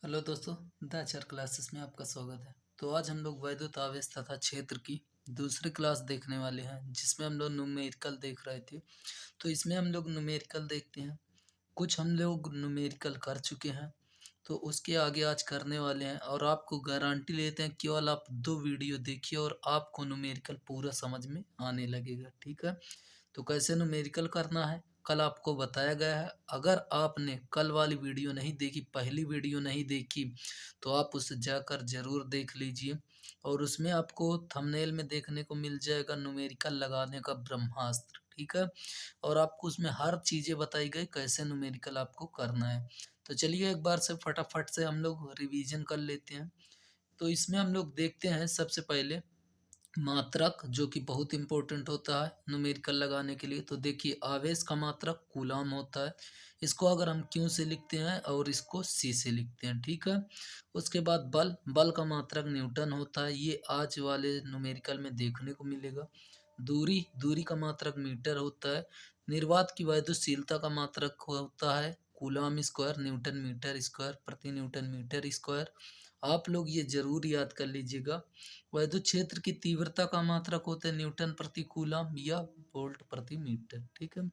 Hello दोस्तों, the आचार classes में आपका स्वागत है। तो आज हम लोग वैद्युत आवेश तथा क्षेत्र की दूसरी क्लास देखने वाले हैं, जिसमें हम लोग न्यूमेरिकल देख रहे थे। तो इसमें हम लोग न्यूमेरिकल देखते हैं। कुछ हम लोग न्यूमेरिकल कर चुके हैं, तो उसके आगे आज करने वाले हैं। और आपको गारंटी लेते हैं, केवल आप 2 वीडियो देखिए और आपको न्यूमेरिकल पूरा समझ में आने लगेगा। ठीक है, तो कैसे न्यूमेरिकल करना है कल आपको बताया गया है। अगर आपने कल वाली वीडियो नहीं देखी, पहली वीडियो नहीं देखी, तो आप उसे जाकर जरूर देख लीजिए। और उसमें आपको थंबनेल में देखने को मिल जाएगा न्यूमेरिकल लगाने का ब्रह्मास्त्र। ठीक है, और आपको उसमें हर चीज़ें बताई गई कैसे न्यूमेरिकल आपको करना है। तो चलिए एक बार से फटाफट से हम लोग रिवीजन कर लेते हैं। तो इसमें हम लोग देखते हैं सबसे पहले मात्रक, जो कि बहुत इंपॉर्टेंट होता है न्यूमेरिकल लगाने के लिए। तो देखिए, आवेश का मात्रक कूलाम होता है। इसको अगर हम क्यू से लिखते हैं और इसको सी से लिखते हैं। ठीक है, उसके बाद बल बल का मात्रक न्यूटन होता है। ये आज वाले न्यूमेरिकल में देखने को मिलेगा। दूरी दूरी का मात्रक मीटर होता है। निर्वात की वायुशीलता का मात्रक होता है coulomb square newton metre square प्रति न्यूटन मीटर स्क्वायर। आप लोग ये जरूर याद कर लीजिएगा। वैद्युत क्षेत्र की तीव्रता का मात्रक होता है न्यूटन प्रति कूलम या वोल्ट प्रति मीटर। ठीक है,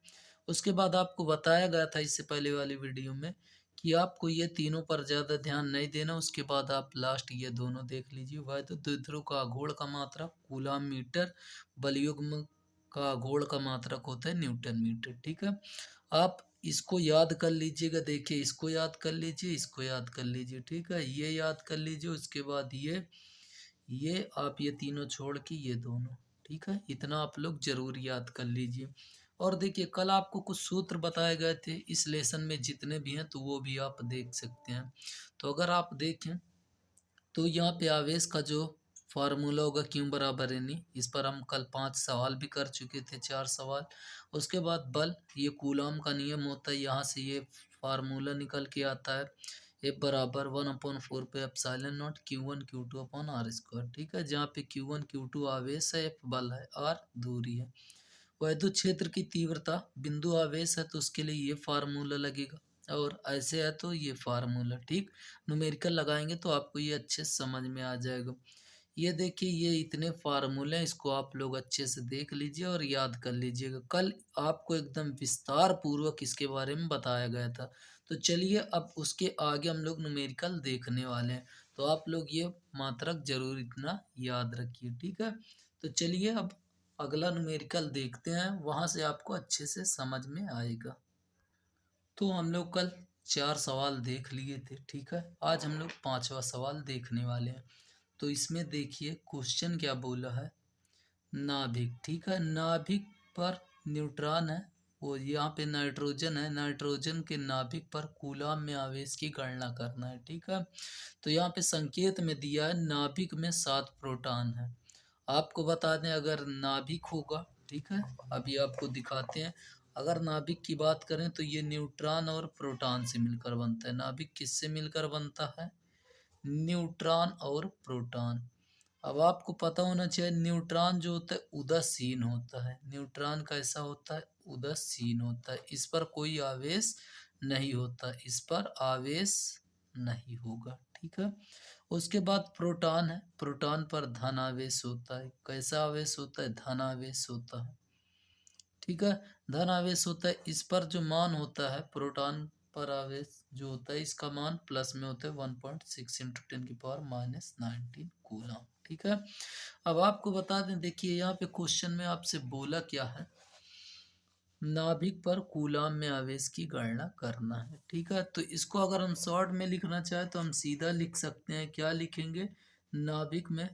उसके बाद आपको बताया गया था इससे पहले वाली वीडियो में कि आपको ये तीनों पर ज़्यादा ध्यान नहीं देना। उसके बाद आप लास्ट ये दोनों देख लीजिए। वैद्युत द्विध्रुव का आघूर्ण का मात्रक कूलम मीटर, बलयुग्म का आघूर्ण का मात्रक होता है न्यूटन मीटर। ठीक है, आप इसको याद कर लीजिएगा। देखिए, इसको याद कर लीजिए, इसको याद कर लीजिए। ठीक है, ये याद कर लीजिए। उसके बाद ये आप ये तीनों छोड़ के ये दोनों। ठीक है, इतना आप लोग जरूर याद कर लीजिए। और देखिए, कल आपको कुछ सूत्र बताए गए थे इस लेसन में, जितने भी हैं तो वो भी आप देख सकते हैं। तो अगर आप देखें तो यहाँ पे आवेश का जो फार्मूला होगा क्यू बराबर एन ई, इस पर हम कल 5 सवाल भी कर चुके थे, 4 सवाल। उसके बाद बल, ये कूलाम का नियम होता है, यहाँ से ये फार्मूला निकल के आता है। F बराबर 1/4 पे epsilon naught Q1 Q2 upon r square. ठीक है, जहाँ पे Q1 Q2 आवेश है, F बल है, R दूरी है। वैद्युत क्षेत्र की तीव्रता बिंदु आवेश है, तो उसके लिए ये फार्मूला लगेगा। और ऐसे है तो ये फार्मूला। ठीक, न्यूमेरिकल लगाएंगे तो आपको ये अच्छे से समझ में आ जाएगा। ये देखिए, ये इतने फार्मूले हैं, इसको आप लोग अच्छे से देख लीजिए और याद कर लीजिएगा। कल आपको एकदम विस्तार पूर्वक इसके बारे में बताया गया था। तो चलिए, अब उसके आगे हम लोग न्यूमेरिकल देखने वाले हैं। तो आप लोग ये मात्रक जरूर इतना याद रखिए। ठीक है, तो चलिए अब अगला न्यूमेरिकल देखते हैं, वहां से आपको अच्छे से समझ में आएगा। तो हम लोग कल 4 सवाल देख लिए थे। ठीक है, आज हम लोग 5वां सवाल देखने वाले हैं। तो इसमें देखिए क्वेश्चन क्या बोला है। नाभिक, ठीक है, नाभिक पर न्यूट्रॉन है, वो यहाँ पे नाइट्रोजन है। नाइट्रोजन के नाभिक पर कूलाम में आवेश की गणना करना है। ठीक है, तो यहाँ पे संकेत में दिया है नाभिक में 7 प्रोटॉन है। आपको बता दें, अगर नाभिक होगा, ठीक है, अभी आपको दिखाते हैं। अगर नाभिक की बात करें तो ये न्यूट्रॉन और प्रोटॉन से मिलकर बनता है। नाभिक किससे मिलकर बनता है? न्यूट्रॉन और प्रोटॉन। अब आपको पता होना चाहिए, न्यूट्रॉन जो होता है उदासीन होता है। न्यूट्रॉन कैसा होता है? उदासीन होता है। इस पर कोई आवेश नहीं होता, इस पर आवेश नहीं होगा। ठीक है, उसके बाद प्रोटॉन है। प्रोटॉन पर धन आवेश होता है। कैसा आवेश होता है? धन आवेश होता है। ठीक है, धन आवेश होता है। इस पर जो मान होता है, प्रोटॉन पर आवेश जो होता है, इसका मान प्लस में होता है 1.6 इंटू 10⁻⁻19 कूलम। ठीक है, अब आपको बता दें, देखिए यहाँ पे क्वेश्चन में आपसे बोला क्या है, नाभिक पर कूलम में आवेश की गणना करना है। ठीक है, तो इसको अगर हम शॉर्ट में लिखना चाहें तो हम सीधा लिख सकते हैं। क्या लिखेंगे? नाभिक में,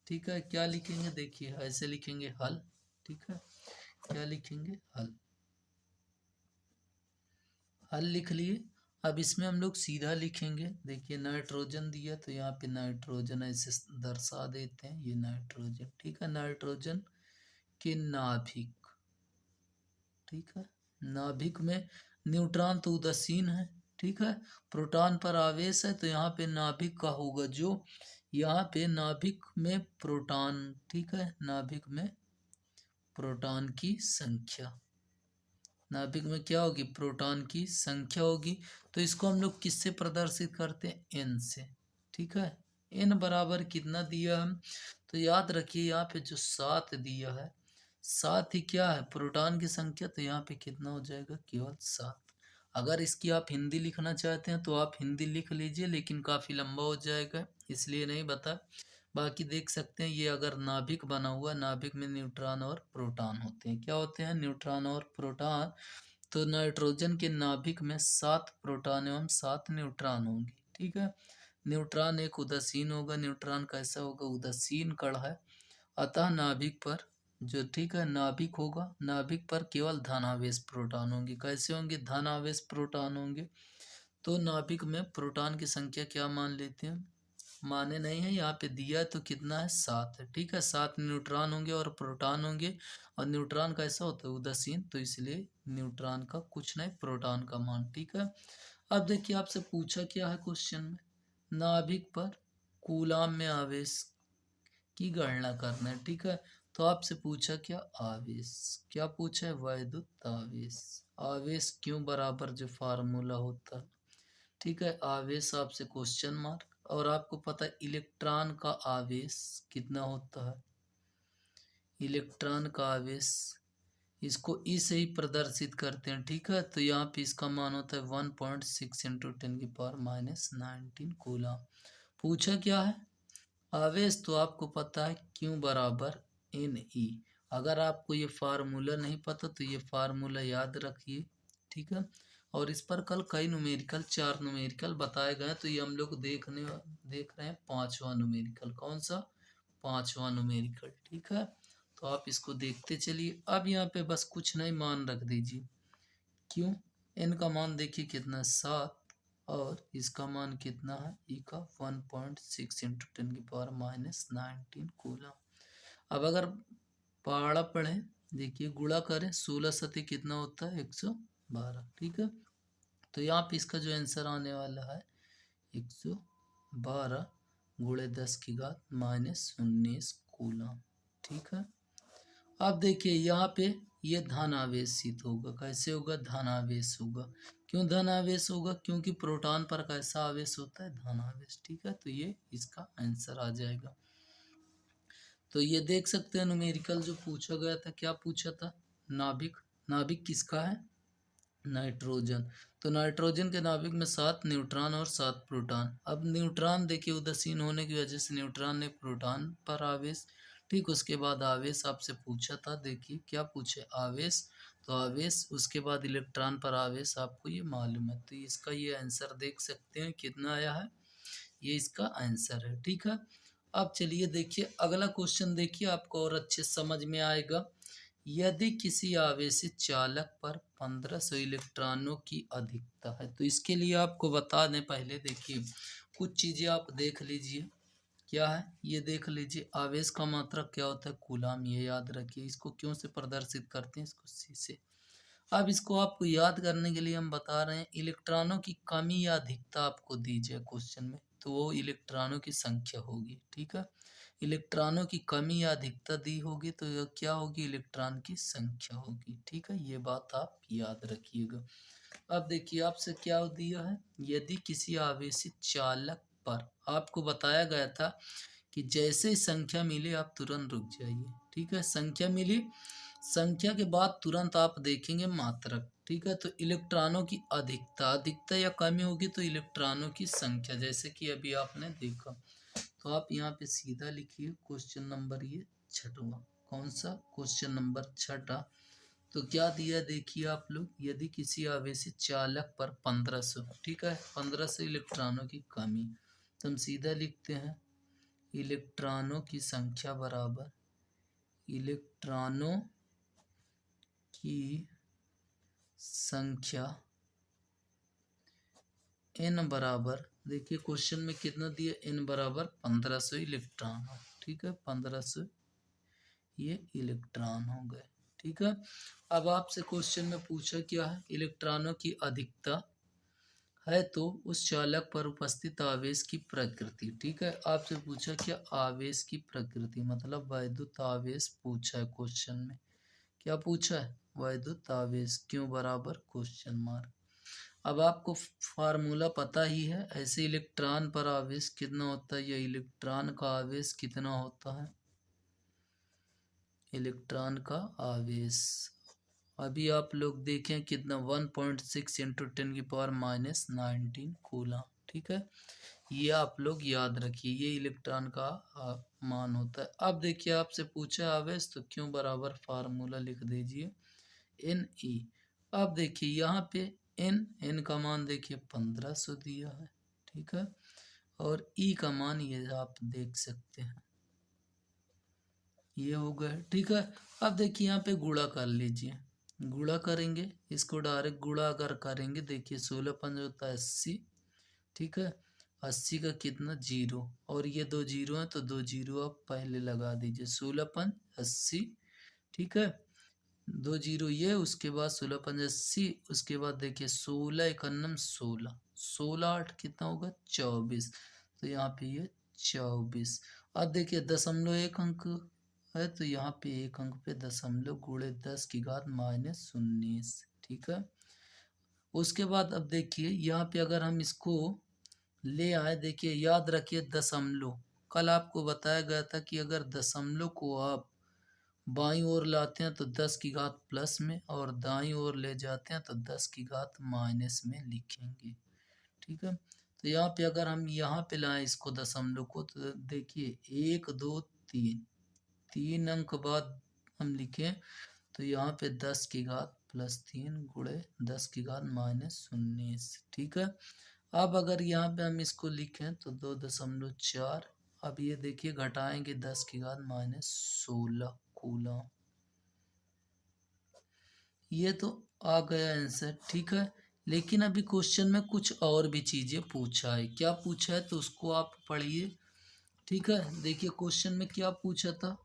ठीक है, क्या लिखेंगे? देखिए ऐसे लिखेंगे, हल। ठीक है, क्या लिखेंगे? हल। हल लिख लिए। अब इसमें हम लोग सीधा लिखेंगे। देखिए, नाइट्रोजन दिया तो यहाँ पे नाइट्रोजन ऐसे दर्शा देते हैं, ये नाइट्रोजन। ठीक है, नाइट्रोजन के नाभिक। ठीक है, नाभिक में न्यूट्रॉन तो उदासीन है। ठीक है, प्रोटॉन पर आवेश है, तो यहाँ पे नाभिक का होगा जो, यहाँ पे नाभिक में प्रोटॉन। ठीक है, नाभिक में प्रोटॉन की संख्या, नाभिक में क्या होगी, प्रोटॉन की संख्या होगी। तो इसको हम लोग किससे प्रदर्शित करते हैं, एन से। ठीक है, एन बराबर कितना दिया हम, तो याद रखिए यहाँ पे जो 7 दिया है, 7 ही क्या है, प्रोटॉन की संख्या, तो यहाँ पे कितना हो जाएगा, केवल 7। अगर इसकी आप हिंदी लिखना चाहते हैं तो आप हिंदी लिख लीजिए, लेकिन काफ़ी लंबा हो जाएगा इसलिए नहीं बता। बाकी देख सकते हैं ये अगर नाभिक बना हुआ, नाभिक में न्यूट्रॉन और प्रोटॉन होते हैं। क्या होते हैं, न्यूट्रॉन और प्रोटॉन। तो नाइट्रोजन के नाभिक में 7 प्रोटॉन एवं 7 न्यूट्रॉन होंगे। ठीक है, न्यूट्रॉन एक उदासीन होगा। न्यूट्रॉन कैसा होगा, उदासीन कण है। अतः नाभिक पर जो, ठीक है, नाभिक होगा, नाभिक पर केवल धनावेश प्रोटॉन होंगे। कैसे होंगे, धनावेश प्रोटॉन होंगे। तो नाभिक में प्रोटॉन की संख्या क्या मान लेते हैं, माने नहीं है, यहाँ पे दिया है तो कितना है, 7 है। ठीक है, 7 न्यूट्रॉन होंगे और प्रोटॉन होंगे। और न्यूट्रॉन कैसा होता है, उदासीन, तो इसलिए न्यूट्रॉन का कुछ नहीं, प्रोटॉन का मान। ठीक है, अब देखिए आपसे पूछा क्या है क्वेश्चन में, नाभिक पर कूलाम में आवेश की गणना करना है। ठीक है, तो आपसे पूछा क्या, आवेश, क्या पूछा है, वैद्युत आवेश। आवेश क्यों बराबर जो फार्मूला होता है। ठीक है, आवेश आपसे क्वेश्चन मार्क। और आपको पता है इलेक्ट्रॉन का आवेश कितना होता है, इलेक्ट्रॉन का आवेश, इसको ई से ही प्रदर्शित करते हैं। ठीक है, तो यहाँ पे इसका मान होता है 1.6 इंटू 10⁻⁻19 कूलम। पूछा क्या है, आवेश, तो आपको पता है क्यू बराबर एन ई। अगर आपको ये फार्मूला नहीं पता तो ये फार्मूला याद रखिए। ठीक है, और इस पर कल कई न्यूमेरिकल, 4 न्यूमेरिकल बताए गए। तो ये हम लोग देख रहे हैं 5वां न्यूमेरिकल। कौन सा, 5वां न्यूमेरिकल। ठीक है, तो आप इसको देखते चलिए। अब यहाँ पे बस कुछ नहीं, मान रख दीजिए। क्यों, एन का मान देखिए कितना है, 7, और इसका मान कितना है, ई का 1.6 इंटू 10⁻⁻19 कूलम। अब अगर पहाड़ा पढ़े, देखिए गुणा करें, 16 सती कितना होता है, 112। ठीक है, तो यहाँ पे इसका जो आंसर आने वाला है 112 गुणे 10⁻⁻19 कूलम। ठीक है, अब देखिए यहाँ पे ये धनावेशित होगा। कैसे होगा, धनावेश होगा। क्यों धनावेश होगा, क्योंकि प्रोटॉन पर कैसा आवेश होता है, धनावेश। ठीक है, तो ये इसका आंसर आ जाएगा। तो ये देख सकते हैं न्यूमेरिकल जो पूछा गया था, क्या पूछा था, नाभिक, नाभिक किसका है, नाइट्रोजन। तो नाइट्रोजन के नाभिक में 7 न्यूट्रॉन और 7 प्रोटॉन। अब न्यूट्रॉन देखिए उदासीन होने की वजह से न्यूट्रॉन ने प्रोटॉन पर आवेश। ठीक, उसके बाद आवेश आपसे पूछा था, देखिए क्या पूछे, आवेश, तो आवेश, उसके बाद इलेक्ट्रॉन पर आवेश, आपको ये मालूम है। तो इसका ये आंसर देख सकते हैं कितना आया है, ये इसका आंसर है। ठीक है, अब चलिए देखिए अगला क्वेश्चन, देखिए आपको और अच्छे समझ में आएगा। यदि किसी आवेशित चालक पर 1500 इलेक्ट्रॉनों की अधिकता है, तो इसके लिए आपको बता दें पहले, देखिए कुछ चीजें आप देख लीजिए। क्या है, ये देख लीजिए, आवेश का मात्रक क्या होता है, कूलाम, ये याद रखिए। इसको क्यों से प्रदर्शित करते हैं, इसको सी से। अब इसको आपको याद करने के लिए हम बता रहे हैं, इलेक्ट्रॉनों की कमी या अधिकता आपको दी जाए क्वेश्चन में, तो वो इलेक्ट्रॉनों की संख्या होगी। ठीक है, इलेक्ट्रॉनों की कमी या अधिकता दी होगी तो यह क्या होगी, इलेक्ट्रॉन की संख्या होगी। ठीक है, ये बात आप याद रखिएगा। अब देखिए आपसे क्या दिया है, यदि किसी आवेशित चालक पर, आपको बताया गया था कि जैसे ही संख्या मिले आप तुरंत रुक जाइए। ठीक है, संख्या मिली, संख्या के बाद तुरंत आप देखेंगे मात्रक। ठीक है, तो इलेक्ट्रॉनों की अधिकता, अधिकता या कमी होगी तो इलेक्ट्रॉनों की संख्या, जैसे कि अभी आपने देखा। तो आप यहाँ पे सीधा लिखिए क्वेश्चन नंबर ये 6वां। कौन सा, क्वेश्चन नंबर 6। तो क्या दिया देखिए आप लोग, यदि किसी आवेशित चालक पर 1500, ठीक है, 1500 इलेक्ट्रॉनों की कमी, तो हम सीधा लिखते हैं इलेक्ट्रॉनों की संख्या बराबर इलेक्ट्रॉनों की संख्या n बराबर, देखिए क्वेश्चन में कितना दिया, n बराबर 1500 इलेक्ट्रॉन। ठीक है, 1500 ये इलेक्ट्रॉन हो गए। ठीक है, अब आपसे क्वेश्चन में पूछा क्या है, इलेक्ट्रॉनों की अधिकता है तो उस चालक पर उपस्थित आवेश की प्रकृति। ठीक है, आपसे पूछा क्या, आवेश की प्रकृति, मतलब वैद्युत आवेश पूछा है क्वेश्चन में। क्या पूछा है, वैद्युत आवेश क्यू बराबर क्वेश्चन मार्क। अब आपको फार्मूला पता ही है। ऐसे इलेक्ट्रॉन पर आवेश कितना होता है, या इलेक्ट्रॉन का आवेश कितना होता है, इलेक्ट्रॉन का आवेश अभी आप लोग देखें कितना 1.6 इंटू 10⁻⁻19 कूलम। ठीक है, ये आप लोग याद रखिए, ये इलेक्ट्रॉन का मान होता है। अब देखिए आपसे पूछा आवेश, तो क्यों बराबर फार्मूला लिख दीजिए एन ई। अब देखिए यहाँ पे एन का मान देखिए 1500 दिया है। ठीक है, और ई का मान ये आप देख सकते हैं, ये हो गया। ठीक है, अब देखिए यहाँ पे गुणा कर लीजिए, गुणा करेंगे इसको, डायरेक्ट गुणा अगर करेंगे देखिए 16 पंज होता है 80। ठीक है, 80 का कितना 0, और ये 2 जीरो है तो 2 जीरो आप पहले लगा दीजिए, 16 पंज 80। ठीक है, 2 जीरो ये, उसके बाद 16 पंज 80, उसके बाद देखिए 16 एकन्नम 16, 16 8 कितना होगा 24, तो यहाँ पे ये 24। अब देखिए दशमलव एक अंक है, तो यहाँ पे एक अंक पे दशमलव गुणे 10⁻⁻19। ठीक है, उसके बाद अब देखिए यहाँ पे अगर हम इसको ले आए, देखिए याद रखिए दशमलव, कल आपको बताया गया था कि अगर दशमलव को आप बाईं ओर लाते हैं तो 10 की घात प्लस में, और दाईं ओर ले जाते हैं तो 10 की घात माइनस में लिखेंगे। ठीक है, तो यहाँ पे अगर हम यहाँ पे लाएं इसको दशमलव को, तो देखिए 1 2 3, 3 अंक बाद हम लिखें तो यहाँ पे 10 की घात +3 गुणे 10 की घात -19। ठीक है, अब अगर यहाँ पे हम इसको लिखें तो 2.4, अब ये देखिए घटाएंगे 10 की घात -16 कूलम। ये तो आ गया आंसर। ठीक है, लेकिन अभी क्वेश्चन में कुछ और भी चीजें पूछा है। क्या पूछा है तो उसको आप पढ़िए। ठीक है, देखिए क्वेश्चन में क्या पूछा था,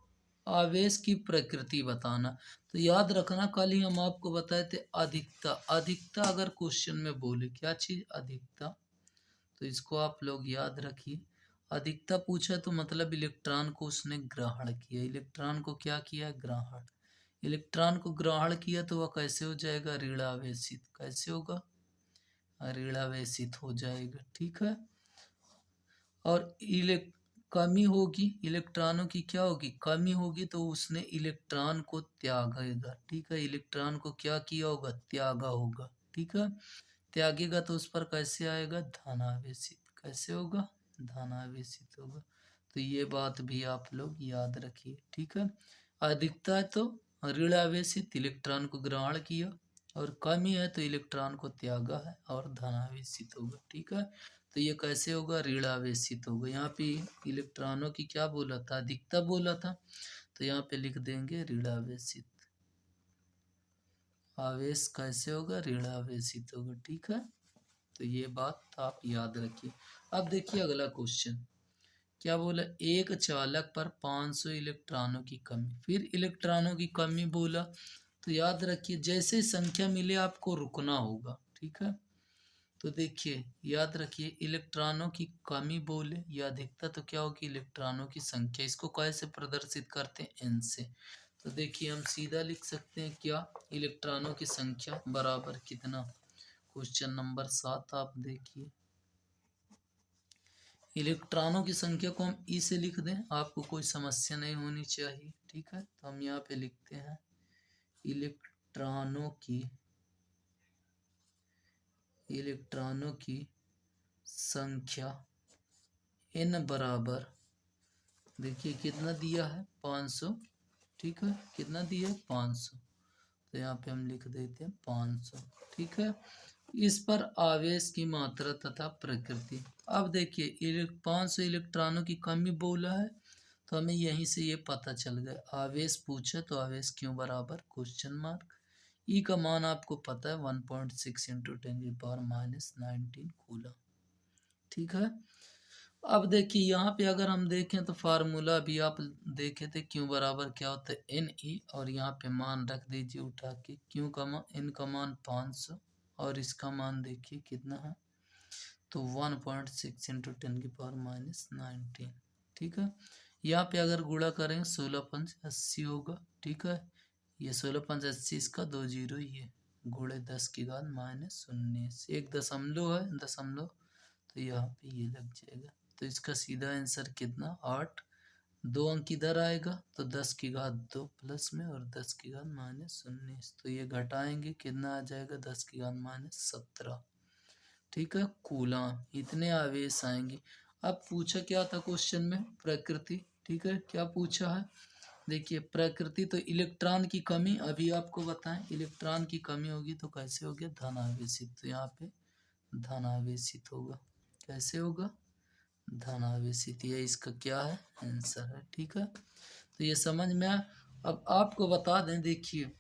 आवेश की प्रकृति बताना। तो याद रखना कल ही हम आपको बताए थे अधिकता, अधिकता अगर क्वेश्चन में बोले क्या चीज अधिकता, तो इसको आप लोग याद रखिए। अधिकता पूछा तो मतलब इलेक्ट्रॉन को उसने ग्रहण किया, इलेक्ट्रॉन को क्या किया ग्रहण, इलेक्ट्रॉन को ग्रहण किया तो वह कैसे हो जाएगा ऋणावेशित, कैसे होगा ऋणावेशित हो जाएगा। ठीक है, और कमी होगी इलेक्ट्रॉनों की, क्या होगी कमी होगी, तो उसने इलेक्ट्रॉन को त्यागेगा। ठीक है, इलेक्ट्रॉन को क्या किया होगा त्यागा होगा। ठीक है, त्यागेगा तो उस पर कैसे आएगा धनावेशित, कैसे होगा धनावेशित होगा। तो ये बात भी आप लोग याद रखिए। ठीक है, अधिकता है तो ऋणावेशित इलेक्ट्रॉन को ग्रहण किया, और कमी है तो इलेक्ट्रॉन को त्यागा है और धनावेशित होगा। ठीक है, तो ये कैसे होगा ऋणावेशित होगा। यहाँ पे इलेक्ट्रॉनों की क्या बोला था अधिकता बोला था, तो यहाँ पे लिख देंगे ऋणावेशित, आवेश कैसे होगा ऋणावेशित होगा। ठीक है, तो ये बात आप याद रखिए। अब देखिए अगला क्वेश्चन क्या बोला, एक चालक पर 500 इलेक्ट्रॉनों की कमी, फिर इलेक्ट्रॉनों की कमी बोला, तो याद रखिए जैसे संख्या मिले आपको रुकना होगा। ठीक है, तो देखिए याद रखिए इलेक्ट्रॉनों की कमी बोले या अधिकता, तो क्या होगी इलेक्ट्रॉनों की संख्या, इसको कैसे प्रदर्शित करते हैं एन से। तो देखिए हम सीधा लिख सकते हैं क्या, इलेक्ट्रॉनों की संख्या बराबर कितना, क्वेश्चन नंबर 7 आप देखिए, इलेक्ट्रॉनों की संख्या को हम ई से लिख दें, आपको कोई समस्या नहीं होनी चाहिए। ठीक है, तो हम यहाँ पे लिखते हैं इलेक्ट्रॉनों की संख्या n बराबर, देखिए कितना दिया है 500। ठीक है, कितना दिया है 500, तो यहाँ पे हम लिख देते हैं 500। ठीक है, इस पर आवेश की मात्रा तथा प्रकृति। अब देखिए 500 इलेक्ट्रॉनों की कमी बोला है, तो हमें यहीं से ये पता चल गया, आवेश पूछा तो आवेश क्यों बराबर क्वेश्चन मार्क। ई का मान आपको पता है 1.6 इंटू 10⁻⁻19 कूलम। ठीक है, अब देखिए यहाँ पे अगर हम देखें तो फार्मूला भी आप देखे थे, क्यों बराबर क्या होता है एन ई, और यहाँ पे मान रख दीजिए उठा के, क्यों का मान एन का मान 500 और इसका मान देखिए कितना है, तो 1.6 इंटू 10⁻⁻19। ठीक है, यहाँ पे अगर गुणा करें 16 पंच 80 होगा। ठीक है, ये 16×5 80, इसका 2 जीरो, ये गुणे 10⁻−19, एक दशमलव है, दशमलव, तो यहाँ पे ये लग जाएगा। तो इसका सीधा आंसर कितना, 8। 2 अंक इधर आएगा तो 10⁻2 प्लस में और 10⁻−19, तो ये घटाएंगे कितना आ जाएगा, 10⁻17। ठीक है, कूलम, इतने आवेश आएंगे। अब पूछा क्या था क्वेश्चन में, प्रकृति। ठीक है, क्या पूछा है, देखिए प्रकृति, तो इलेक्ट्रॉन की कमी, अभी आपको बताएं, इलेक्ट्रॉन की कमी होगी तो कैसे होगी, धन आवेशित, तो यहाँ पे धन आवेशित होगा। कैसे होगा, धन आवेशित, ये इसका क्या है, आंसर है। ठीक है, तो ये समझ में आया। अब आपको बता दें, देखिए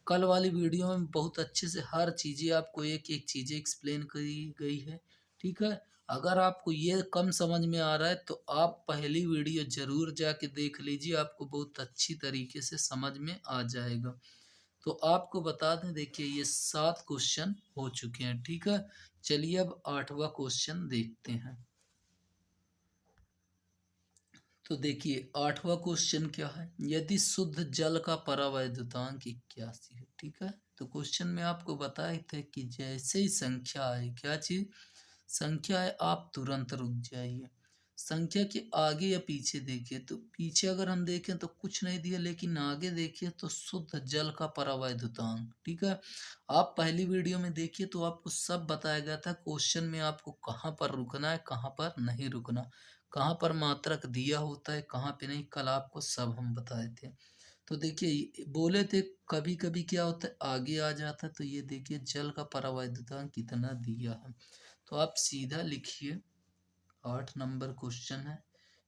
कल वाली वीडियो में बहुत अच्छे से हर चीज़ें आपको एक एक चीज़ें एक्सप्लेन करी गई है। ठीक है, अगर आपको ये कम समझ में आ रहा है तो आप पहली वीडियो ज़रूर जाके देख लीजिए, आपको बहुत अच्छी तरीके से समझ में आ जाएगा। तो आपको बता दें, देखिए ये 7 क्वेश्चन हो चुके हैं। ठीक है, चलिए अब 8वां क्वेश्चन देखते हैं। तो देखिए 8वां क्वेश्चन क्या है, यदि शुद्ध जल का परावैद्युतांक 81 है। ठीक है, तो क्वेश्चन में आपको बताए थे कि जैसे ही संख्या आए, क्या चीज, संख्या है, आप तुरंत रुक जाइए। संख्या के आगे या पीछे देखिए, तो पीछे अगर हम देखें तो कुछ नहीं दिया, लेकिन आगे देखिए तो शुद्ध जल का परावैद्युतांक। ठीक है, आप पहली वीडियो में देखिए तो आपको सब बताया गया था, क्वेश्चन में आपको कहाँ पर रुकना है, कहाँ पर नहीं रुकना, कहाँ पर मात्रक दिया होता है, कहाँ पे नहीं, कल आपको सब हम बताए थे। तो देखिए बोले थे कभी कभी क्या होता है, आगे आ जाता है, तो ये देखिए जल का परावैद्युतांक कितना दिया है, तो आप सीधा लिखिए, 8 नंबर क्वेश्चन है,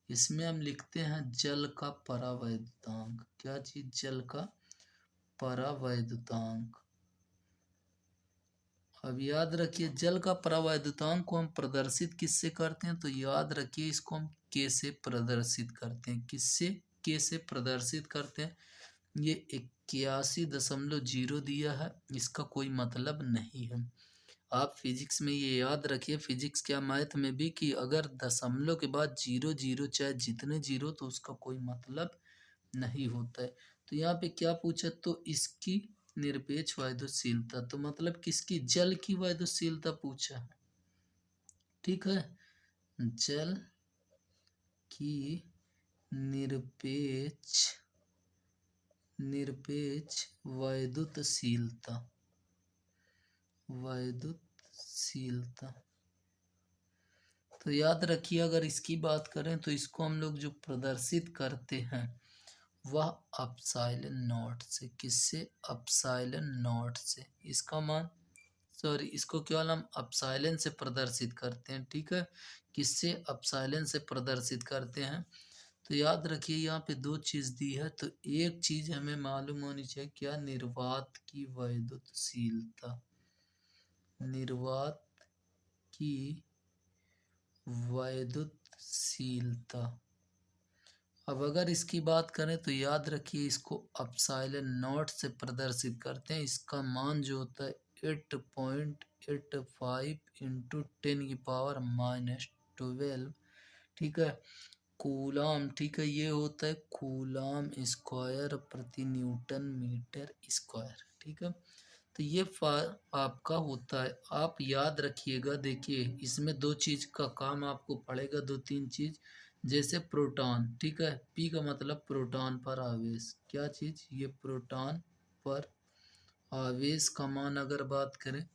इसमें हम लिखते हैं जल का परावैद्युतांक। क्या चीज, जल का परावैद्युतांक। अब याद रखिए जल का परावैद्युतांक को हम प्रदर्शित किससे करते हैं, तो याद रखिए इसको हम के से प्रदर्शित करते हैं। किससे, के से प्रदर्शित करते हैं। ये 81.0 दिया है, इसका कोई मतलब नहीं है। आप फिजिक्स में ये याद रखिए, फिजिक्स क्या मैथ में भी, कि अगर दशमलव के बाद 0 0 चाहे जितने जीरो, तो उसका कोई मतलब नहीं होता है। तो यहाँ पे क्या पूछा, तो इसकी निरपेक्ष वायुशीलता, तो मतलब किसकी, जल की वायुशीलता पूछा है। ठीक है, जल की निरपेक्ष निरपेक्ष वैद्युतशीलता, वैद्युतशीलता। तो याद रखिए अगर इसकी बात करें तो इसको हम लोग जो प्रदर्शित करते हैं वह अपसाइलन नॉट से, किससे, अपसाइलन नॉट से, इसका मान, सॉरी इसको केवल हम अपसाइलन से प्रदर्शित करते हैं। ठीक है, किससे, अपसाइलन से प्रदर्शित करते हैं। तो याद रखिए यहाँ पे 2 चीज दी है, तो एक चीज हमें मालूम होनी चाहिए, क्या, निर्वात की वैद्युतशीलता, निर्वात की वैद्युतशीलता। अब अगर इसकी बात करें तो याद रखिए इसको अपसाइलन नॉट से प्रदर्शित करते हैं, इसका मान जो होता है 8.85 इंटू 10⁻⁻12। ठीक है, कूलाम। ठीक है, ये होता है कूलाम स्क्वायर प्रति न्यूटन मीटर स्क्वायर। ठीक है, तो ये आपका होता है। आप याद रखिएगा, देखिए इसमें 2 चीज का काम आपको पड़ेगा, 2-3 चीज, जैसे प्रोटॉन। ठीक है, पी का मतलब प्रोटॉन पर आवेश, क्या चीज, ये प्रोटॉन पर आवेश का मान अगर बात करें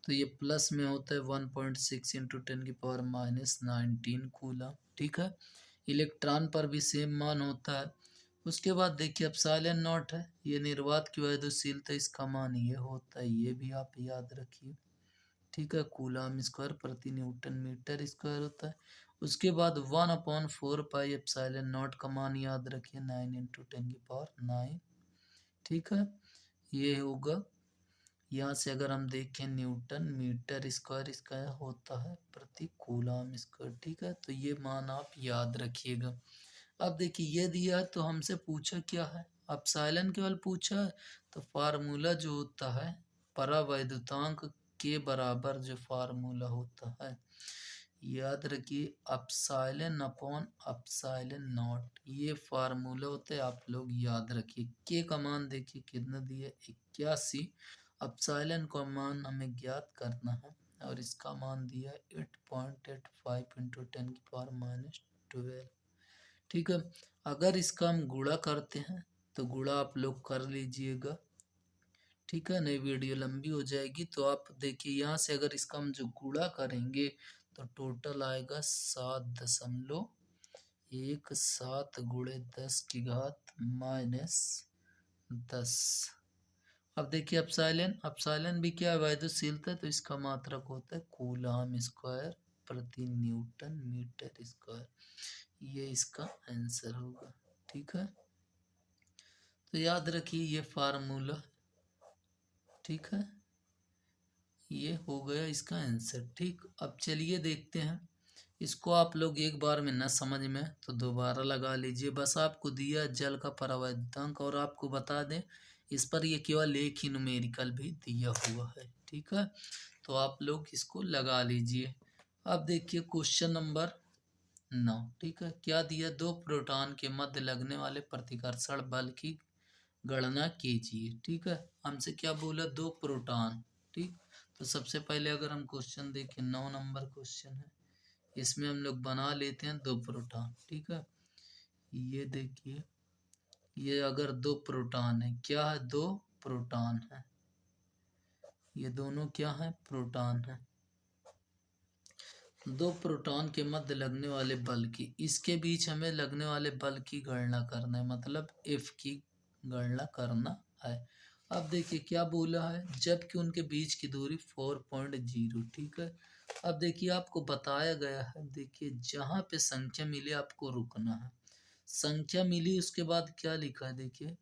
तो ये प्लस में होता है 1.6 इंटू 10⁻⁻19 कूलम। ठीक है, इलेक्ट्रॉन पर भी सेम मान होता है। उसके बाद देखिए एप्सिलॉन नॉट है, ये निर्वात की वैद्युतशीलता, इसका मान ये होता है, ये भी आप याद रखिए। ठीक है, कूलम स्क्वायर प्रति न्यूटन मीटर स्क्वायर होता है। उसके बाद 1/4 पाई एप्सिलॉन नॉट का मान याद रखिए, 9 इंटू 10⁹। ठीक है, ये होगा, यहाँ से अगर हम देखें न्यूटन मीटर स्क्वायर, इसका होता है प्रति कूलम स्क्वायर। ठीक है, तो ये मान आप याद रखिएगा। अब देखिए ये दिया है तो हमसे पूछा क्या है, अपसाइलन केवल पूछा है, तो फार्मूला जो होता है परावैद्युतांक के बराबर जो फार्मूला होता है, याद रखिए अपसाइलन अपॉन अपसाइलन नॉट, ये फार्मूला होता है, आप लोग याद रखिए। के का मान देखिए कितना दिया, 81। अपसाइलन का मान हमें ज्ञात करना है और इसका मान दिया 8.85 इंटू 10⁻⁻12। ठीक है, अगर इसका हम गुणा करते हैं तो गुणा आप लोग कर लीजिएगा। ठीक है, नहीं वीडियो लंबी हो जाएगी। तो आप देखिए यहाँ से अगर इसका हम जो गुणा करेंगे तो टोटल आएगा 7.17 गुणे 10⁻⁻10। अब देखिए अपसाइलन भी क्या है, वायुशीलता है, तो इसका मात्रक होता है कूलम स्क्वायर प्रति न्यूटन मीटर स्क्वायर। ये इसका आंसर होगा। ठीक है, तो याद रखिए ये फार्मूला। ठीक है, ये हो गया इसका आंसर। ठीक, अब चलिए देखते हैं इसको। आप लोग एक बार में न समझ में तो दोबारा लगा लीजिए। बस आपको दिया जल का परावैद्यांक और आपको बता दें इस पर ये केवल एक ही न्यूमेरिकल भी दिया हुआ है। ठीक है, तो आप लोग इसको लगा लीजिए। अब देखिए क्वेश्चन नंबर 9। ठीक है, क्या दिया, दो प्रोटॉन के मध्य लगने वाले प्रतिकर्षण बल की गणना कीजिए। ठीक है, हमसे क्या बोला, दो प्रोटॉन। ठीक, तो सबसे पहले अगर हम क्वेश्चन देखें 9 नंबर क्वेश्चन है, इसमें हम लोग बना लेते हैं दो प्रोटॉन। ठीक है, ये देखिए ये अगर दो प्रोटॉन है, क्या है, दो प्रोटॉन है, ये दोनों क्या है, प्रोटॉन है। दो प्रोटॉन के मध्य लगने वाले बल की, इसके बीच हमें लगने वाले बल की गणना करना है, मतलब F की गणना करना है। अब देखिए क्या बोला है, जबकि उनके बीच की दूरी 4.0। ठीक है, अब देखिए आपको बताया गया है, देखिए जहाँ पे संख्या मिले आपको रुकना है। संख्या मिली उसके बाद क्या लिखा है, देखिए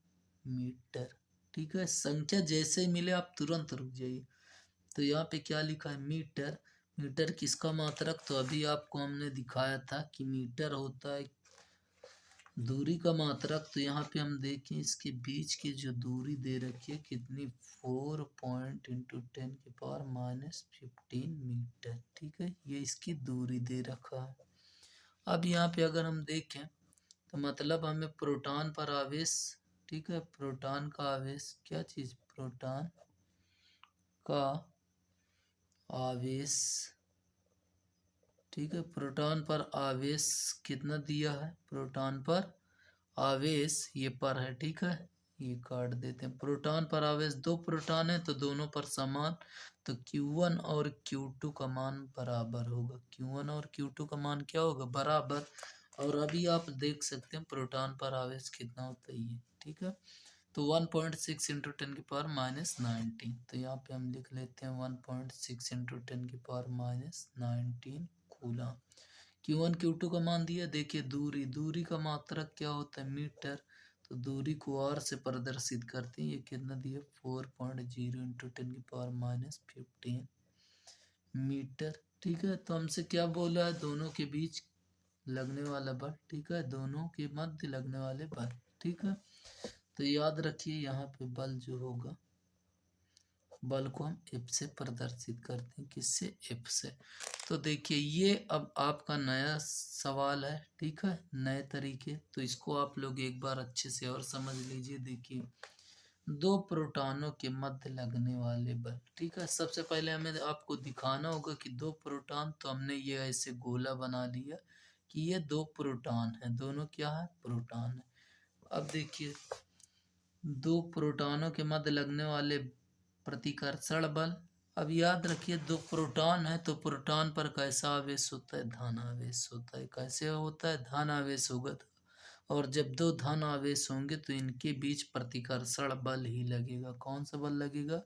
मीटर। ठीक है, संख्या जैसे ही मिले आप तुरंत रुक जाइए। तो यहाँ पे क्या लिखा है, मीटर। मीटर किसका मात्रक, तो अभी आपको हमने दिखाया था कि मीटर होता है दूरी का मात्रक। तो यहाँ पे हम देखें इसके बीच की जो दूरी दे रखी है कितनी, 4 पॉइंट इंटू 10⁻⁻15 मीटर। ठीक है, ये इसकी दूरी दे रखा है। अब यहाँ पे अगर हम देखें तो मतलब हमें प्रोटॉन पर आवेश, ठीक है, प्रोटॉन का आवेश, क्या चीज, प्रोटॉन का आवेश। ठीक है, प्रोटॉन पर आवेश कितना दिया है, प्रोटॉन पर आवेश ये पर है। ठीक है, ये काट देते हैं। प्रोटॉन पर आवेश, दो प्रोटॉन है तो दोनों पर समान, तो Q1 और Q2 का मान बराबर होगा। Q1 और Q2 का मान क्या होगा, बराबर। और अभी आप देख सकते हैं प्रोटॉन पर आवेश कितना होता है ये। ठीक है, तो 1.6 इंटू 10⁻⁻19। तो यहाँ पे हम लिख लेते हैं 1.6 इंटू 10⁻⁻19 कूलम। Q1 Q2 का मान दिया। देखिए दूरी, दूरी का मात्रक क्या होता है, मीटर। तो दूरी को R से प्रदर्शित करते हैं, ये कितना दिया, 4.0 इंटू 10⁻⁻15 मीटर। ठीक है, तो हमसे क्या बोला है, दोनों के बीच लगने वाला बल। ठीक है, दोनों के मध्य लगने वाले बल। ठीक है, तो याद रखिए यहाँ पे बल जो होगा, बल को हम F से प्रदर्शित करते हैं, किससे, F से। तो देखिए ये अब आपका नया सवाल है। ठीक है, नए तरीके, तो इसको आप लोग एक बार अच्छे से और समझ लीजिए। देखिए दो प्रोटॉनों के मध्य लगने वाले बल। ठीक है, सबसे पहले हमें आपको दिखाना होगा कि दो प्रोटॉन, तो हमने ये ऐसे गोला बना लिया कि ये दो प्रोटॉन है, दोनों क्या है, प्रोटॉन है। अब देखिए दो प्रोटॉनों के मध्य लगने वाले प्रतिकर्षण बल। अब याद रखिए दो प्रोटॉन है तो प्रोटॉन पर कैसा आवेश होता है, धन आवेश होता है। कैसे होता है, धन आवेश होगा। और जब दो धन आवेश होंगे तो इनके बीच प्रतिकर्षण बल ही लगेगा। कौन सा बल लगेगा,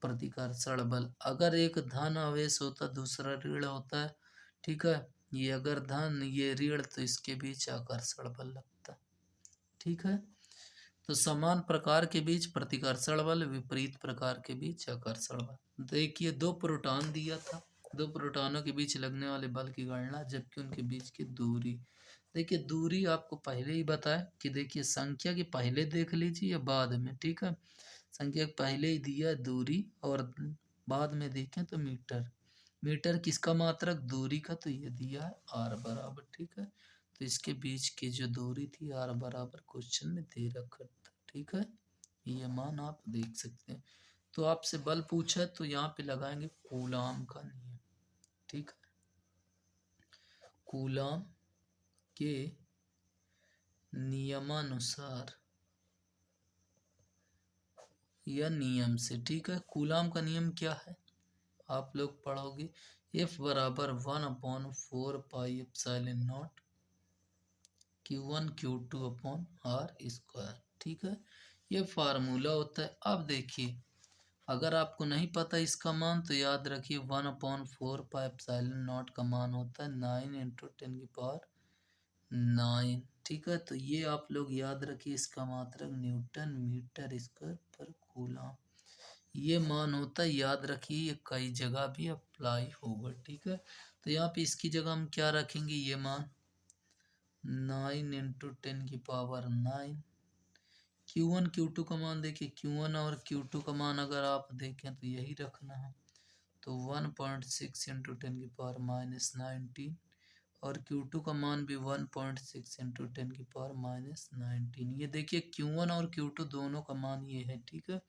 प्रतिकर्षण बल। अगर एक धन आवेश होता दूसरा ऋण होता है, ठीक है, ये अगर धन ये ऋण, तो इसके बीच आकर्षण बल लगता। ठीक है, तो समान प्रकार के बीच प्रतिकर्षण बल, विपरीत प्रकार के बीच आकर्षण बल। देखिए दो प्रोटॉन दिया था, दो प्रोटॉनों के बीच लगने वाले बल की गणना, जबकि उनके बीच की दूरी। देखिए दूरी आपको पहले ही बताया कि देखिए संख्या के पहले देख लीजिए या बाद में। ठीक है, संख्या के पहले ही दिया दूरी और बाद में देखें तो मीटर। मीटर किसका मात्रक, दूरी का, तो ये दिया है आर बराबर, ठीक है। तो इसके बीच की जो दूरी थी आर बराबर क्वेश्चन में दे रखा था, ठीक है। ये मान आप देख सकते हैं। तो आपसे बल पूछा है तो यहाँ पे लगाएंगे कूलाम का नियम, ठीक है। कूलाम के नियमानुसार या नियम से, ठीक है। कूलाम का नियम क्या है आप लोग पढ़ोगे, F बराबर 1/4 pi epsilon naught Q1 Q2 upon r square, ठीक है। ये फार्मूला होता है। अब देखिए अगर आपको नहीं पता इसका मान तो याद रखिए 1/4 पाई एप्सिलॉन नॉट का मान होता है 9 × 10⁹ 9, ठीक है। तो ये आप लोग याद रखिए, इसका मात्रक न्यूटन मीटर स्क्वायर पर कूलम, ये मान होता है, याद रखिए। ये कई जगह भी अप्लाई होगा, ठीक है। तो यहाँ पे इसकी जगह हम क्या रखेंगे, ये मान 9 × 10⁹ 9। Q1 Q2 का मान देखिए, Q1 और Q2 का मान अगर आप देखें तो यही रखना है। तो 1.6 × 10⁻−19 और Q2 का मान भी 1.6 × 10⁻−19। ये देखिए Q1 और Q2 दोनों का मान ये है, ठीक है,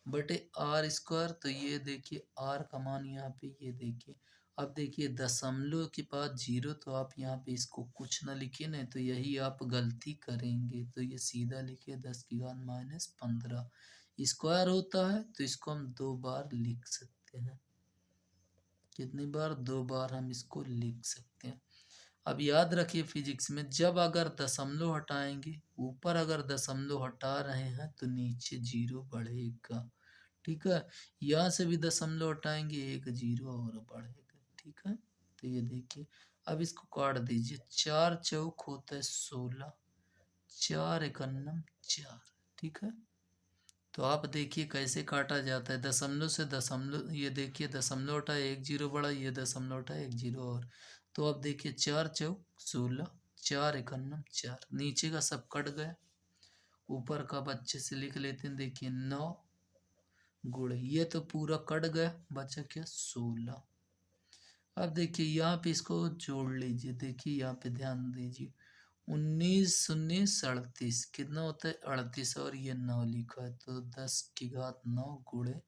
बटे आर स्क्वायर। तो ये देखिए आर का मान यहाँ पे ये देखिए। अब देखिए दशमलव के पास जीरो, तो आप यहाँ पे इसको कुछ ना लिखिए, नहीं तो यही आप गलती करेंगे। तो ये सीधा लिखिए 10⁻−15 स्क्वायर होता है। तो इसको हम 2 बार लिख सकते हैं। कितनी बार, 2 बार हम इसको लिख सकते हैं। अब याद रखिए फिजिक्स में जब अगर दशमलव हटाएंगे, ऊपर अगर दशमलव हटा रहे हैं तो नीचे जीरो बढ़ेगा, ठीक है। यहाँ से भी दशमलव हटाएंगे, एक जीरो और बढ़ेगा, ठीक है। तो ये देखिए अब इसको काट दीजिए, 4 चौक होता है 16, 4 एकन्नम 4, ठीक है। तो आप देखिए कैसे काटा जाता है, दशमलव से दशमलव, ये देखिए दशमलव हटा एक जीरो बढ़ा, ये दशमलव हटा एक जीरो और। तो अब देखिए 4 चौक 16, 4 एकन्नम 4, नीचे का सब कट गया, ऊपर का बच्चे से लिख लेते हैं। देखिए 9 गुण, ये तो पूरा कट गया, बचा क्या 16। अब देखिए यहाँ पे इसको जोड़ लीजिए, देखिए यहाँ पे ध्यान दीजिए, 19 × 19 = 38, कितना होता है 38, और ये 9 लिखा है। तो 10⁻9 गुणे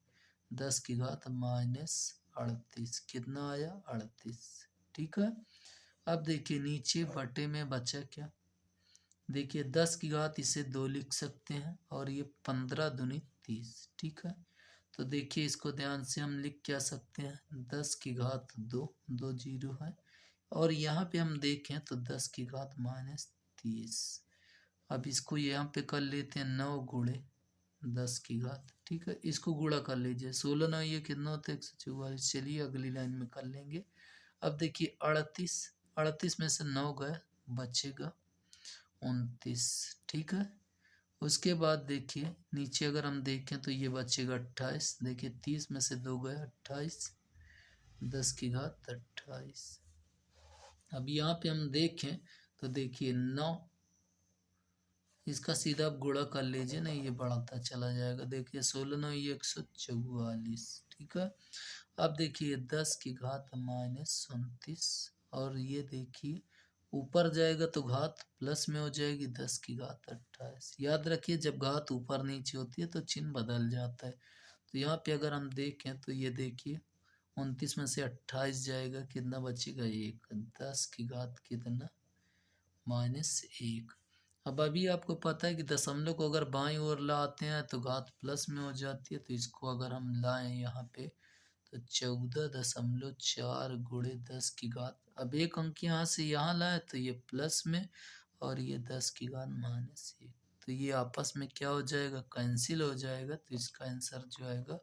10⁻−38, कितना आया 38, ठीक है। अब देखिए नीचे बटे में बचा क्या, देखिए 10 की घात इसे 2 लिख सकते हैं, और ये 15 दूनी 30, ठीक है। तो देखिए इसको ध्यान से हम लिख क्या सकते हैं, 10 की घात 2, 2 जीरो है, और यहाँ पे हम देखें तो 10 की घात -30। अब इसको यहाँ पे कर लेते हैं 9 गुणे 10 की घात, ठीक है। इसको गुणा कर लीजिए, 16 9 ये कितना होता है 144। चलिए अगली लाइन में कर लेंगे। अब देखिए 38, 38 में से 9 गए, बचेगा 29, ठीक है। उसके बाद देखिए नीचे अगर हम देखें तो ये बचेगा 28, देखिए 30 में से 2 गए 28, 10 की घात 28। अब यहाँ पे हम देखें तो देखिए 9, इसका सीधा आप गुणा कर लीजिए, नहीं ये बढ़ाता चला जाएगा। देखिए 16 9 ये 144, ठीक है। अब देखिए 10 की घात -29, और ये देखिए ऊपर जाएगा तो घात प्लस में हो जाएगी, 10 की घात 28। याद रखिए जब घात ऊपर नीचे होती है तो चिन्ह बदल जाता है। तो यहाँ पे अगर हम देखें तो ये देखिए 29 में से 28 जाएगा, कितना बचेगा 1, 10 की घात कितना -1। अब अभी आपको पता है कि दशमलव को अगर बाईं ओर लाते हैं तो घात प्लस में हो जाती है। तो इसको अगर हम लाएं यहाँ पे तो 14.4 गुणे 10 की घात, अब एक अंक यहाँ से यहाँ लाए तो ये प्लस में, और ये 10 की घात -1। तो ये आपस में क्या हो जाएगा, कैंसिल हो जाएगा। तो इसका आंसर जो आएगा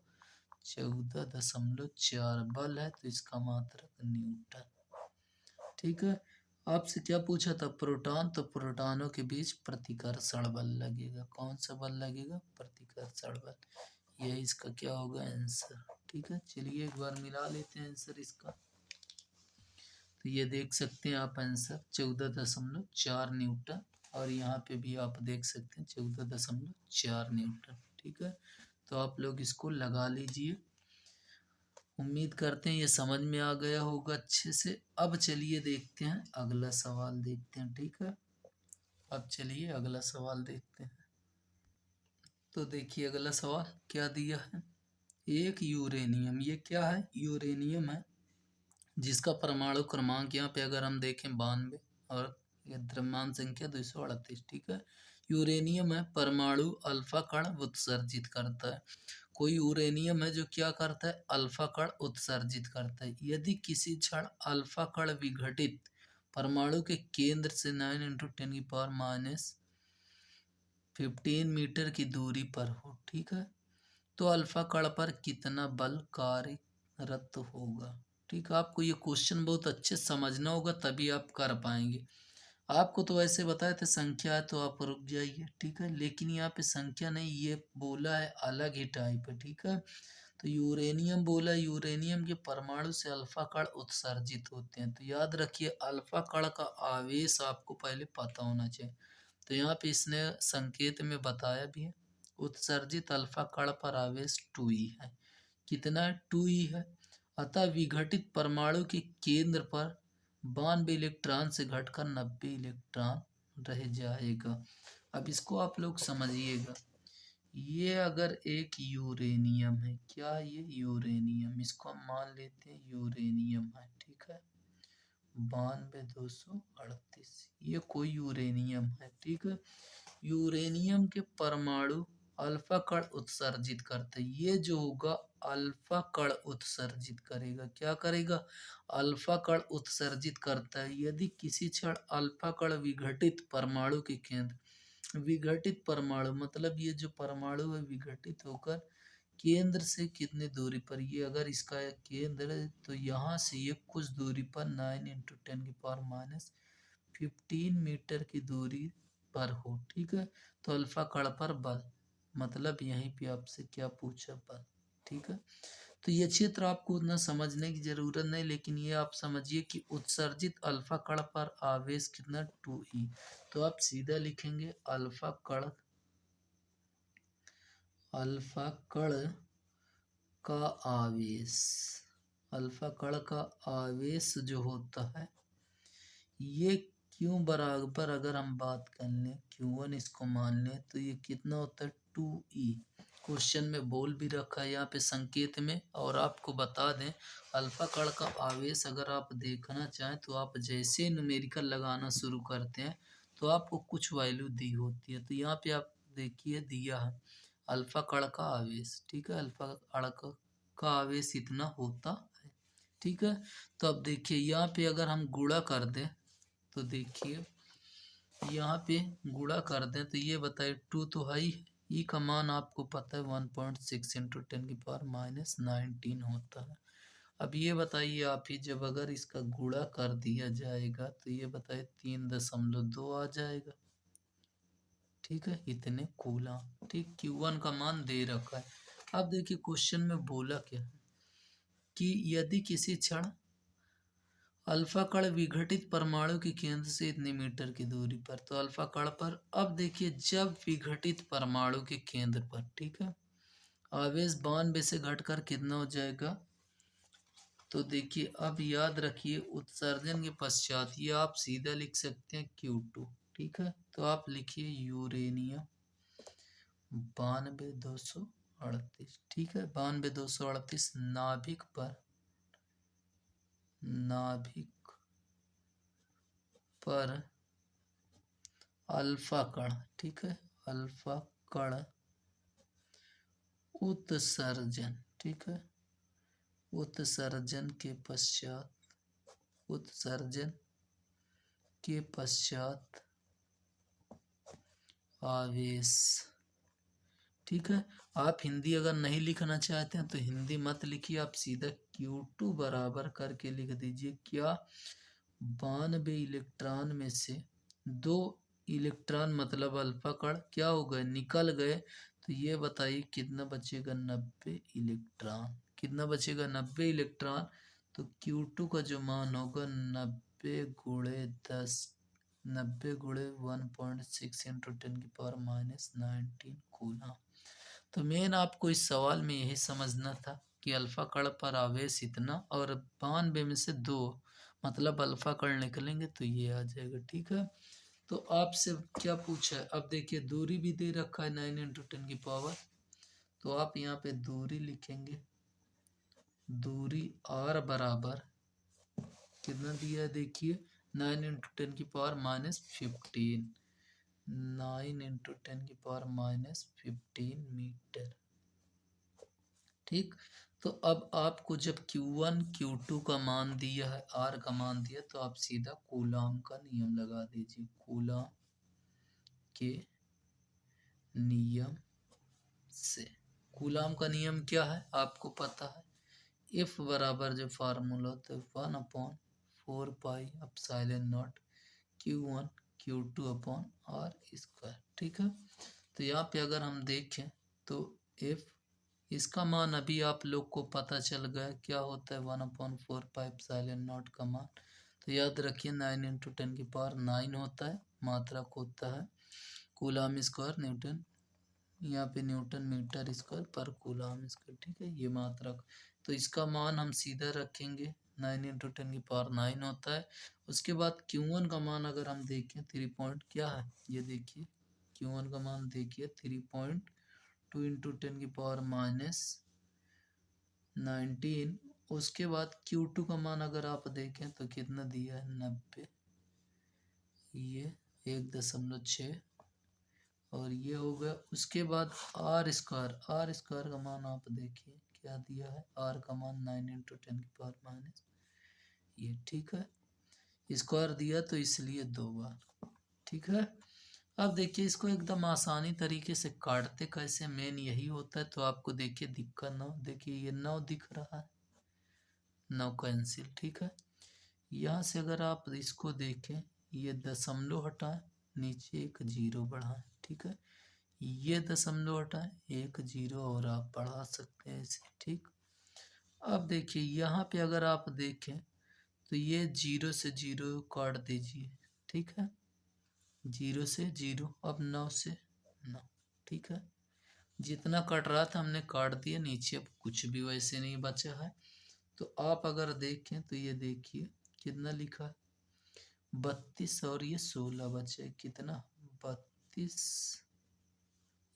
14.4 बल है। तो इसका मात्रक न्यूटन, ठीक है। आपसे क्या पूछा था, प्रोटॉन, तो प्रोटॉनों के बीच प्रतिकर्षण बल लगेगा। कौन सा बल लगेगा, प्रतिकर्षण बल। यही इसका क्या होगा आंसर, ठीक है। चलिए एक बार मिला लेते हैं आंसर इसका। तो ये देख सकते हैं आप आंसर 14.4 न्यूटन, और यहाँ पे भी आप देख सकते हैं 14.4 न्यूटन, ठीक है। तो आप लोग इसको लगा लीजिए। उम्मीद करते हैं ये समझ में आ गया होगा अच्छे से। अब चलिए देखते हैं अगला सवाल देखते हैं, ठीक है। अब चलिए अगला सवाल देखते हैं। तो देखिए अगला सवाल क्या दिया है। एक यूरेनियम, ये क्या है, यूरेनियम है, जिसका परमाणु क्रमांक यहाँ पे अगर हम देखें 92 और ये द्रव्यमान संख्या 238, ठीक है। यूरेनियम है, परमाणु अल्फा कण उत्सर्जित करता है। कोई यूरेनियम है जो क्या करता है, अल्फा कण उत्सर्जित करता है। यदि किसी क्षण अल्फा कण विघटित परमाणु के केंद्र से 9×10⁻15 मीटर की दूरी पर हो, ठीक है, तो अल्फा कण पर कितना बल कार्यरत होगा। ठीक है, आपको ये क्वेश्चन बहुत अच्छे समझना होगा तभी आप कर पाएंगे। आपको तो ऐसे बताए थे संख्या है तो आप रुक जाइए, ठीक है, लेकिन यहाँ पे संख्या नहीं, ये बोला है अलग ही टाइप है, ठीक है। तो यूरेनियम बोला, यूरेनियम के परमाणु से अल्फा कण उत्सर्जित होते हैं। तो याद रखिए अल्फा कण का आवेश आपको पहले पता होना चाहिए। तो यहाँ पे इसने संकेत में बताया भी है, उत्सर्जित अल्फा कण पर आवेश 2e है। कितना 2e है। अतः विघटित परमाणु के केंद्र पर 92 इलेक्ट्रॉन से घटकर 90 इलेक्ट्रॉन रह जाएगा। अब इसको आप लोग समझिएगा, ये अगर एक यूरेनियम है, क्या ये यूरेनियम, इसको हम मान लेते हैं यूरेनियम है, ठीक है, 92238, ये कोई यूरेनियम है, ठीक है। यूरेनियम के परमाणु अल्फा कण उत्सर्जित करते हैं। ये जो होगा अल्फा कण उत्सर्जित करेगा, क्या करेगा, अल्फा कण उत्सर्जित करता है। यदि किसी क्षण अल्फा कण विघटित परमाणु के केंद्र, विघटित परमाणु मतलब ये जो परमाणु है विघटित होकर केंद्र से कितनी दूरी पर, ये अगर इसका केंद्र है तो यहाँ से ये कुछ दूरी पर 9×10⁻15 मीटर की दूरी पर हो, ठीक है। तो अल्फा कण पर बल, मतलब यहीं पे आपसे क्या पूछा, बल, ठीक है। तो ये क्षेत्र आपको उतना समझने की जरूरत नहीं, लेकिन ये आप समझिए कि उत्सर्जित अल्फा कण पर आवेश कितना 2e। तो आप सीधा लिखेंगे अल्फा कण का आवेश, अल्फा कण का आवेश जो होता है ये क्यों बराबर, अगर हम बात कर लें Q1 इसको मान लें तो ये कितना होता है 2e। क्वेश्चन में बोल भी रखा है यहाँ पे संकेत में। और आपको बता दें अल्फा कण का आवेश अगर आप देखना चाहें तो आप जैसे न्यूमेरिकल लगाना शुरू करते हैं तो आपको कुछ वैल्यू दी होती है। तो यहाँ पे आप देखिए दिया है अल्फा कण का आवेश, ठीक है, अल्फा कण का आवेश इतना होता है, ठीक है। तो अब देखिए यहाँ पे अगर हम गुणा कर दें तो देखिए यहाँ पे गुणा कर दें तो ये बताए 2 तो है ही, ई का मान आपको पता है 1.6 × 10⁻19 होता है। अब ये बताइए आप ही, जब अगर इसका गुणा कर दिया जाएगा तो ये बताए 3.2 आ जाएगा, ठीक है, इतने कूलम, ठीक। Q1 का मान दे रखा है। अब देखिए क्वेश्चन में बोला क्या है कि यदि किसी क्षण अल्फा कण विघटित परमाणु के केंद्र से इतने मीटर की दूरी पर, तो अल्फा कण पर, अब देखिए जब विघटित परमाणु के केंद्र पर, ठीक है, आवेश 92 से घटकर कितना हो जाएगा। तो देखिए अब याद रखिए उत्सर्जन के पश्चात ये आप सीधा लिख सकते हैं Q2, ठीक है। तो आप लिखिए यूरेनियम 92238, ठीक है, 92238 नाभिक पर अल्फा कण, ठीक है, अल्फा कण उत्सर्जन, ठीक है, उत्सर्जन के पश्चात आवेश, ठीक है। आप हिंदी अगर नहीं लिखना चाहते हैं तो हिंदी मत लिखिए, आप सीधा Q2 बराबर करके लिख दीजिए क्या, 92 इलेक्ट्रॉन में से 2 इलेक्ट्रॉन मतलब अल्फा कण क्या हो गए, निकल गए। तो ये बताइए कितना बचेगा, 90 इलेक्ट्रॉन, कितना बचेगा 90 इलेक्ट्रॉन। तो Q2 का जो मान होगा 90 × 1.6 × 10⁻19 कूलम। तो मेन आपको इस सवाल में यही समझना था कि अल्फा कण पर आवेश इतना और 92 में से 2 मतलब अल्फा कण निकलेंगे तो ये आ जाएगा। ठीक है, तो आपसे क्या पूछा है, अब देखिए दूरी भी दे रखा है 9 × 10⁻, तो आप यहाँ पे दूरी लिखेंगे, दूरी r बराबर कितना दिया है देखिए 9 × 10⁻⁻15, 9 × 10⁻⁻15 मीटर। ठीक, तो अब आपको जब Q1 Q2 का मान दिया है, R का मान दिया, तो आप सीधा कूलाम का नियम लगा दीजिए। कूलाम के नियम से, कूलाम का नियम क्या है आपको पता है, F बराबर जो फार्मूला होता है 1/4πε0 Q1 Q2/r²। ठीक है, तो यहाँ पे अगर हम देखें तो F, इसका मान अभी आप लोग को पता चल गया क्या होता है 1/4πε0 का मान, तो याद रखिए 9 × 10⁻9 होता है, मात्रक होता है कूलाम स्क्वायर न्यूटन, यहाँ पे न्यूटन मीटर स्क्वायर पर कूलाम स्क्वायर। ठीक है, ये मात्रक, तो इसका मान हम सीधा रखेंगे 9 × 10⁻9 होता है। उसके बाद Q1 का मान अगर हम देखें 3 पॉइंट क्या है, ये देखिए Q1 का मान देखिए 3.2 × 10⁻19। उसके बाद Q2 का मान अगर आप देखें तो कितना दिया है 90, ये 1.6 और ये हो गया। उसके बाद r² का मान आप देखिए क्या दिया है, r का मान 9 × 10⁻⁻, ये ठीक है, स्क्वायर दिया तो इसलिए 2 बार। ठीक है, अब देखिए इसको एकदम आसानी तरीके से काटते कैसे, मेन यही होता है। तो आपको देखिए दिक्कत ना हो, देखिए ये 9 दिख रहा है, 9 कैंसिल। ठीक है, यहाँ से अगर आप इसको देखें, ये दशमलव हटाएं, नीचे एक 0 बढ़ाएं। ठीक है, ये दशमलव हटाएं, एक 0 और आप बढ़ा सकते हैं इसे। ठीक, अब देखिए यहाँ पे अगर आप देखें तो ये 0 से 0 काट दीजिए। ठीक है, 0 से 0, अब 9 से 9। ठीक है, जितना कट रहा था हमने काट दिया, नीचे अब कुछ भी वैसे नहीं बचा है। तो आप अगर देखें तो ये देखिए कितना लिखा है 32 और ये 16 बचे, कितना 32,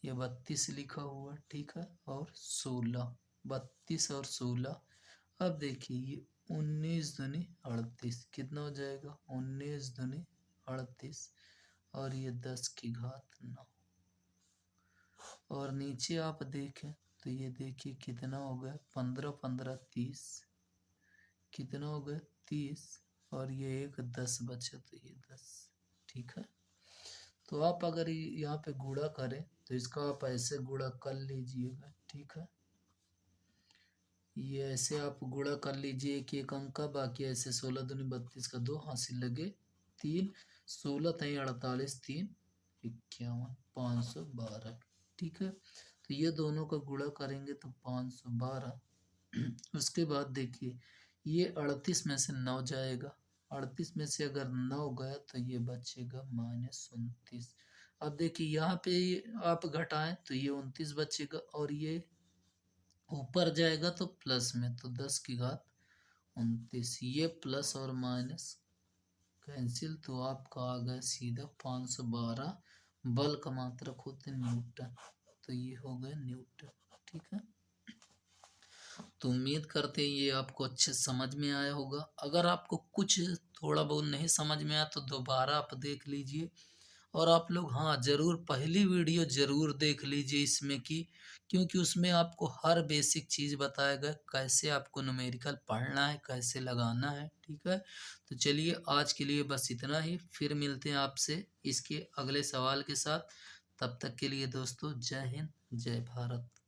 ये 32 लिखा हुआ। ठीक है, और 16, 32 और 16। अब देखिए ये 19 दूनी 38, कितना हो जाएगा 19 दूनी 38 और ये 10 की घात 9। और नीचे आप देखें तो ये देखिए कितना हो गया 15 15 30, कितना हो गया 30 और ये एक 10 बचा तो ये 10। ठीक है, तो आप अगर यहाँ पे गुणा करें तो इसका आप ऐसे गुणा कर लीजिएगा। ठीक है, ये ऐसे आप गुणा कर लीजिए कि एक अंक का, बाकी ऐसे 16 दूनी 32 का 2 हासिल लगे 3, 16 3 48, 3 51, 512। ठीक है, तो ये दोनों का गुणा करेंगे तो 512। उसके बाद देखिए ये 38 में से 9 जाएगा, 38 में से अगर 9 गया तो ये बचेगा -29। अब देखिए यहाँ पे आप घटाएं तो ये 29 बचेगा और ये ऊपर जाएगा तो प्लस में, तो 10 की घात 29। ये प्लस और माइनस कैंसिल, तो आपका आ गया सीधा 512 बल का मात्रक होते न्यूटन, तो ये हो गया न्यूटन। ठीक है, तो उम्मीद करते हैं ये आपको अच्छे समझ में आया होगा। अगर आपको कुछ थोड़ा बहुत नहीं समझ में आया तो दोबारा आप देख लीजिए, और आप लोग हाँ ज़रूर पहली वीडियो ज़रूर देख लीजिए इसमें की, क्योंकि उसमें आपको हर बेसिक चीज़ बताया गया, कैसे आपको न्यूमेरिकल पढ़ना है, कैसे लगाना है। ठीक है, तो चलिए आज के लिए बस इतना ही, फिर मिलते हैं आपसे इसके अगले सवाल के साथ। तब तक के लिए दोस्तों जय हिंद जय भारत।